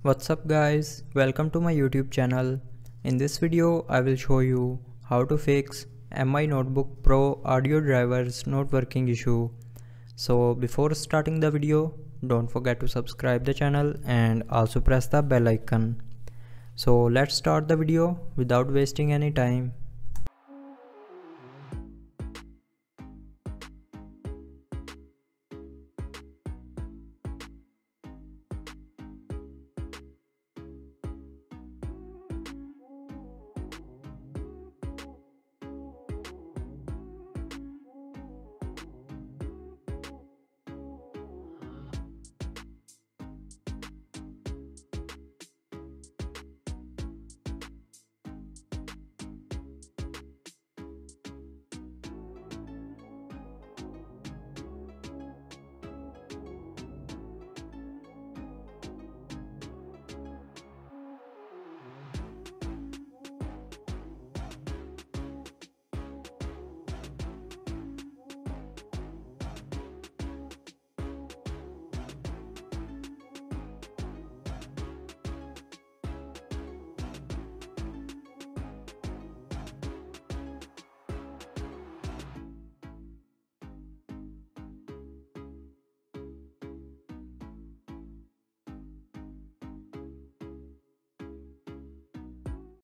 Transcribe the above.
What's up guys, welcome to my YouTube channel. In this video I will show you how to fix Mi Notebook Pro audio drivers not working issue. So before starting the video, don't forget to subscribe the channel and also press the bell icon. So let's start the video without wasting any time.